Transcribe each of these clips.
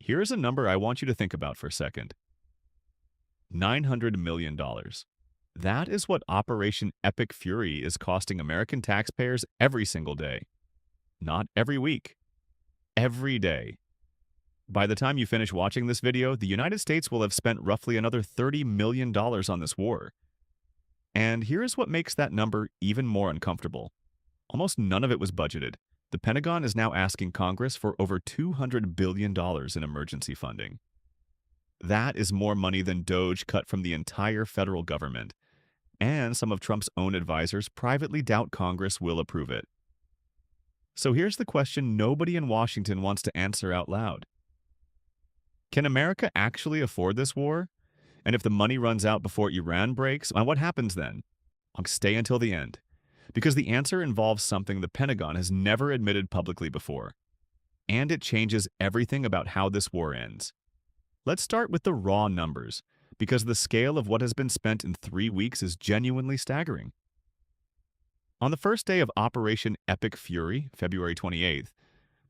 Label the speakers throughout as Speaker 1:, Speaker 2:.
Speaker 1: Here's a number I want you to think about for a second. $900 million. That is what Operation Epic Fury is costing American taxpayers every single day. Not every week. Every day. By the time you finish watching this video, the United States will have spent roughly another $30 million on this war. And here's what makes that number even more uncomfortable. Almost none of it was budgeted. The Pentagon is now asking Congress for over $200 billion in emergency funding. That is more money than DOGE cut from the entire federal government. And some of Trump's own advisors privately doubt Congress will approve it. So here's the question nobody in Washington wants to answer out loud. Can America actually afford this war? And if the money runs out before Iran breaks, what happens then? I'll stay until the end. Because the answer involves something the Pentagon has never admitted publicly before. And it changes everything about how this war ends. Let's start with the raw numbers, because the scale of what has been spent in 3 weeks is genuinely staggering. On the first day of Operation Epic Fury, February 28th,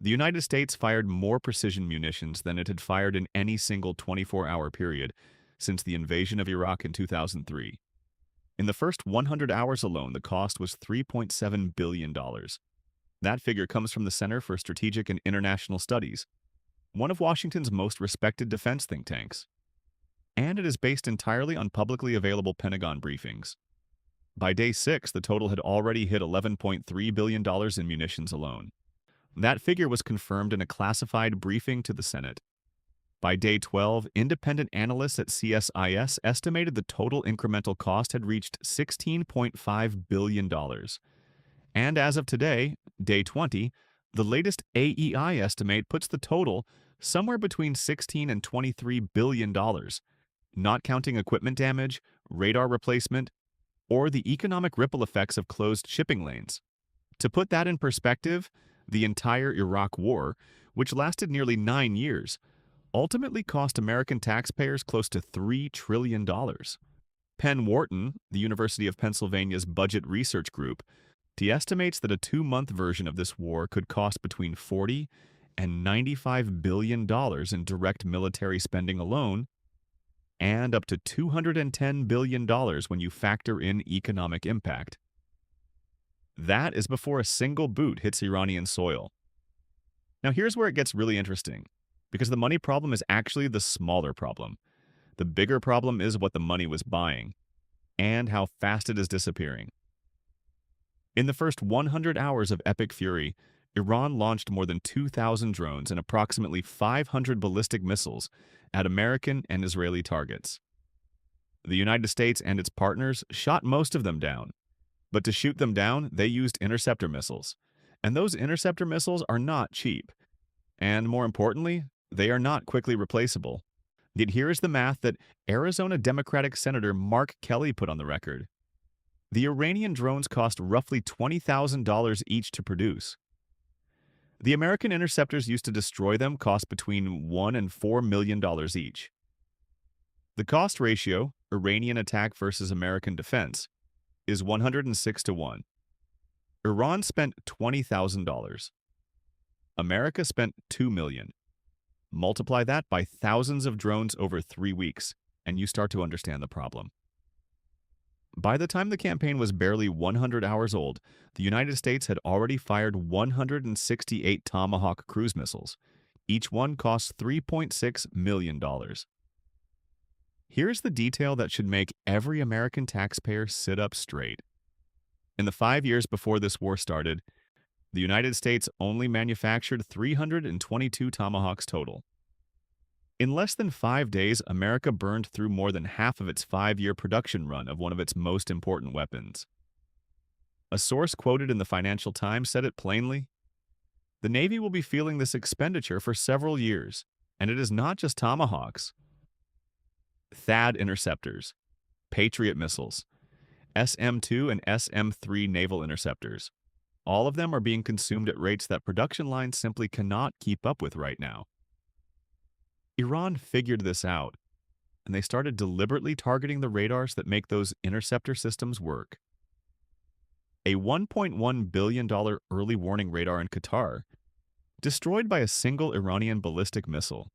Speaker 1: the United States fired more precision munitions than it had fired in any single 24-hour period since the invasion of Iraq in 2003. In the first 100 hours alone, the cost was $3.7 billion. That figure comes from the Center for Strategic and International Studies, one of Washington's most respected defense think tanks. And it is based entirely on publicly available Pentagon briefings. By day 6, the total had already hit $11.3 billion in munitions alone. That figure was confirmed in a classified briefing to the Senate. By day 12, independent analysts at CSIS estimated the total incremental cost had reached $16.5 billion. And as of today, day 20, the latest AEI estimate puts the total somewhere between $16 and $23 billion, not counting equipment damage, radar replacement, or the economic ripple effects of closed shipping lanes. To put that in perspective, the entire Iraq War, which lasted nearly 9 years, ultimately cost American taxpayers close to $3 trillion. Penn Wharton, the University of Pennsylvania's budget research group, estimates that a 2-month version of this war could cost between $40 and $95 billion in direct military spending alone, and up to $210 billion when you factor in economic impact. That is before a single boot hits Iranian soil. Now here's where it gets really interesting, because the money problem is actually the smaller problem. The bigger problem is what the money was buying, and how fast it is disappearing. In the first 100 hours of Epic Fury, Iran launched more than 2,000 drones and approximately 500 ballistic missiles at American and Israeli targets. The United States and its partners shot most of them down, but to shoot them down, they used interceptor missiles. And those interceptor missiles are not cheap. And more importantly, they are not quickly replaceable. Yet here is the math that Arizona Democratic Senator Mark Kelly put on the record. The Iranian drones cost roughly $20,000 each to produce. The American interceptors used to destroy them cost between $1 and $4 million each. The cost ratio, Iranian attack versus American defense, is 106 to 1. Iran spent $20,000. America spent $2 million. Multiply that by thousands of drones over 3 weeks, and you start to understand the problem. By the time the campaign was barely 100 hours old, the United States had already fired 168 Tomahawk cruise missiles. Each one costs $3.6 million. Here's the detail that should make every American taxpayer sit up straight. In the 5 years before this war started, the United States only manufactured 322 Tomahawks total. In less than 5 days, America burned through more than half of its 5-year production run of one of its most important weapons. A source quoted in the Financial Times said it plainly. The Navy will be feeling this expenditure for several years, and it is not just Tomahawks. THAAD interceptors, Patriot missiles, SM-2 and SM-3 naval interceptors. All of them are being consumed at rates that production lines simply cannot keep up with right now. Iran figured this out, and they started deliberately targeting the radars that make those interceptor systems work. A $1.1 billion early warning radar in Qatar, destroyed by a single Iranian ballistic missile,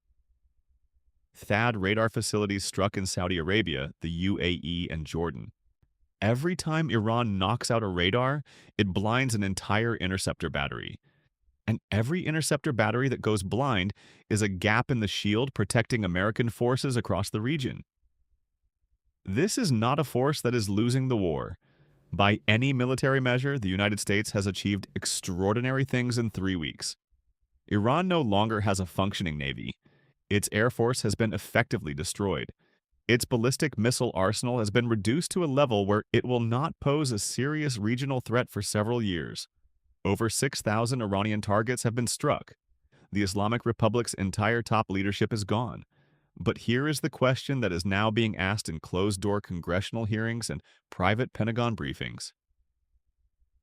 Speaker 1: THAAD radar facilities struck in Saudi Arabia, the UAE, and Jordan. Every time Iran knocks out a radar, it blinds an entire interceptor battery. And every interceptor battery that goes blind is a gap in the shield protecting American forces across the region. This is not a force that is losing the war. By any military measure, the United States has achieved extraordinary things in 3 weeks. Iran no longer has a functioning navy. Its air force has been effectively destroyed. Its ballistic missile arsenal has been reduced to a level where it will not pose a serious regional threat for several years. Over 6,000 Iranian targets have been struck. The Islamic Republic's entire top leadership is gone. But here is the question that is now being asked in closed-door congressional hearings and private Pentagon briefings.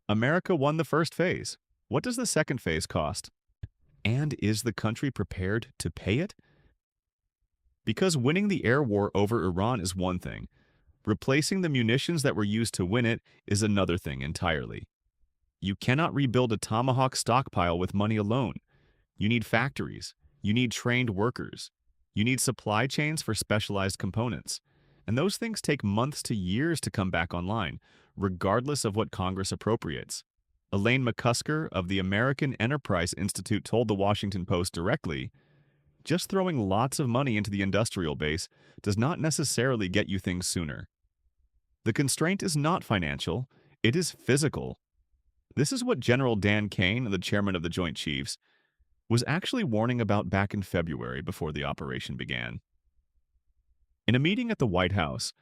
Speaker 1: America won the first phase. What does the second phase cost? And is the country prepared to pay it? Because winning the air war over Iran is one thing. Replacing the munitions that were used to win it is another thing entirely. You cannot rebuild a Tomahawk stockpile with money alone. You need factories. You need trained workers. You need supply chains for specialized components. And those things take months to years to come back online, regardless of what Congress appropriates. Elaine McCusker of the American Enterprise Institute told the Washington Post directly, "Just throwing lots of money into the industrial base does not necessarily get you things sooner. The constraint is not financial, it is physical." This is what General Dan Kane, the chairman of the Joint Chiefs, was actually warning about back in February before the operation began. In a meeting at the White House,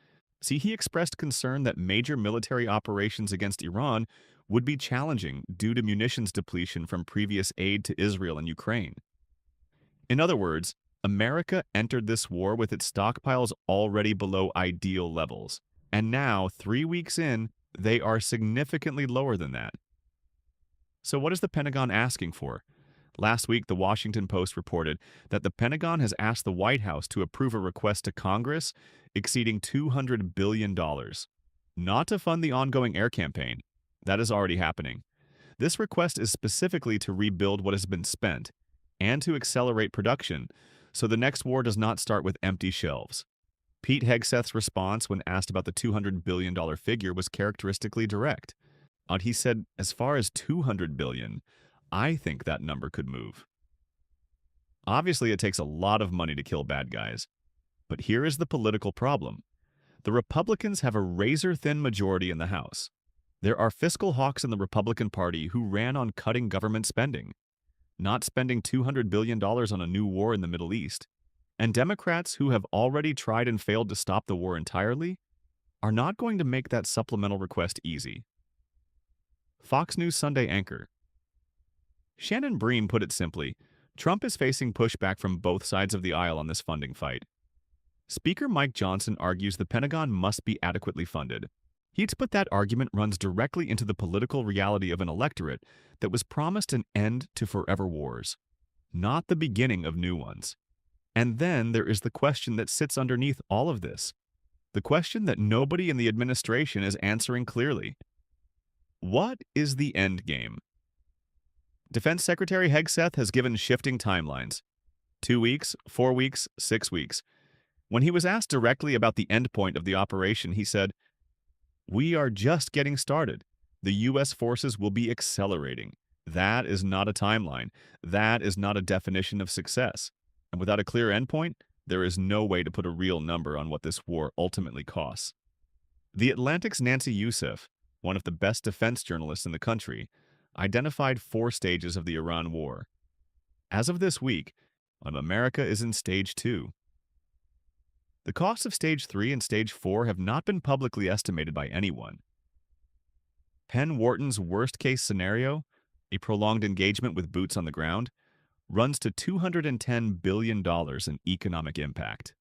Speaker 1: he expressed concern that major military operations against Iran would be challenging due to munitions depletion from previous aid to Israel and Ukraine. In other words, America entered this war with its stockpiles already below ideal levels, and now, 3 weeks in, they are significantly lower than that. So what is the Pentagon asking for? Last week, the Washington Post reported that the Pentagon has asked the White House to approve a request to Congress exceeding $200 billion, not to fund the ongoing air campaign. That is already happening. This request is specifically to rebuild what has been spent and to accelerate production, so the next war does not start with empty shelves. Pete Hegseth's response when asked about the $200 billion figure was characteristically direct. He said, "As far as $200 billion, I think that number could move." Obviously, it takes a lot of money to kill bad guys. But here is the political problem. The Republicans have a razor-thin majority in the House. There are fiscal hawks in the Republican Party who ran on cutting government spending, not spending $200 billion on a new war in the Middle East. And Democrats who have already tried and failed to stop the war entirely are not going to make that supplemental request easy. Fox News Sunday anchor Shannon Bream put it simply, Trump is facing pushback from both sides of the aisle on this funding fight. Speaker Mike Johnson argues the Pentagon must be adequately funded. But that argument runs directly into the political reality of an electorate that was promised an end to forever wars, not the beginning of new ones. And then there is the question that sits underneath all of this, the question that nobody in the administration is answering clearly. What is the end game? Defense Secretary Hegseth has given shifting timelines. 2 weeks, 4 weeks, 6 weeks. When he was asked directly about the endpoint of the operation, he said, "We are just getting started. The U.S. forces will be accelerating. That is not a timeline. That is not a definition of success. And without a clear endpoint, there is no way to put a real number on what this war ultimately costs." The Atlantic's Nancy Youssef, one of the best defense journalists in the country, identified 4 stages of the Iran war. As of this week, America is in Stage 2. The costs of Stage 3 and Stage 4 have not been publicly estimated by anyone. Penn Wharton's worst-case scenario, a prolonged engagement with boots on the ground, runs to $210 billion in economic impact.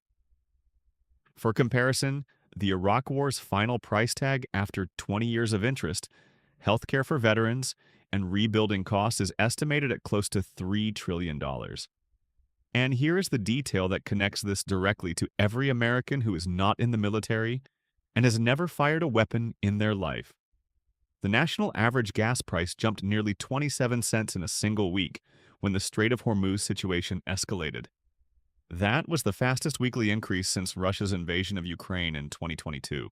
Speaker 1: For comparison, the Iraq War's final price tag after 20 years of interest, healthcare for veterans, and rebuilding costs is estimated at close to $3 trillion. And here is the detail that connects this directly to every American who is not in the military and has never fired a weapon in their life. The national average gas price jumped nearly 27 cents in a single week when the Strait of Hormuz situation escalated. That was the fastest weekly increase since Russia's invasion of Ukraine in 2022.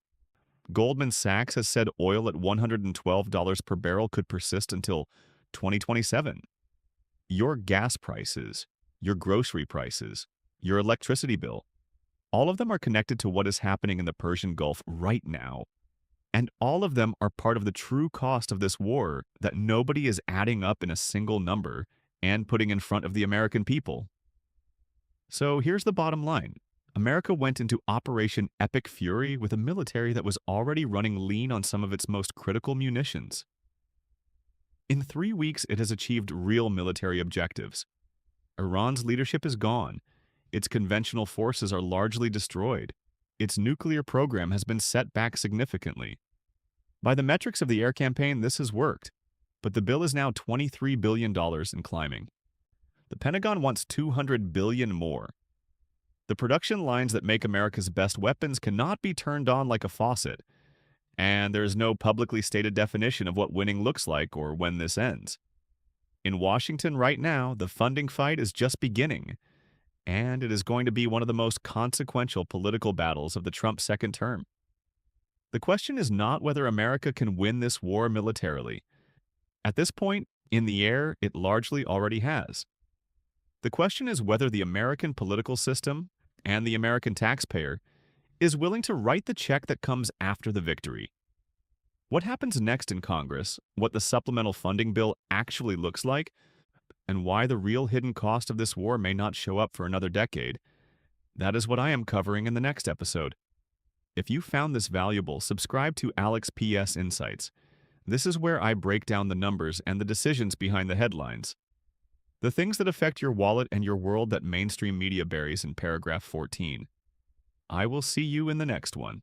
Speaker 1: Goldman Sachs has said oil at $112 per barrel could persist until 2027. Your gas prices, your grocery prices, your electricity bill, all of them are connected to what is happening in the Persian Gulf right now. And all of them are part of the true cost of this war that nobody is adding up in a single number and putting in front of the American people. So here's the bottom line. America went into Operation Epic Fury with a military that was already running lean on some of its most critical munitions. In 3 weeks, it has achieved real military objectives. Iran's leadership is gone. Its conventional forces are largely destroyed. Its nuclear program has been set back significantly. By the metrics of the air campaign, this has worked, but the bill is now $23 billion and climbing. The Pentagon wants $200 billion more. The production lines that make America's best weapons cannot be turned on like a faucet, and there is no publicly stated definition of what winning looks like or when this ends. In Washington right now, the funding fight is just beginning, and it is going to be one of the most consequential political battles of the Trump second term. The question is not whether America can win this war militarily. At this point, in the air, it largely already has. The question is whether the American political system and the American taxpayer is willing to write the check that comes after the victory. What happens next in Congress, what the supplemental funding bill actually looks like, and why the real hidden cost of this war may not show up for another decade, that is what I am covering in the next episode. If you found this valuable, subscribe to Alex PS Insights. This is where I break down the numbers and the decisions behind the headlines. The things that affect your wallet and your world that mainstream media buries in paragraph 14. I will see you in the next one.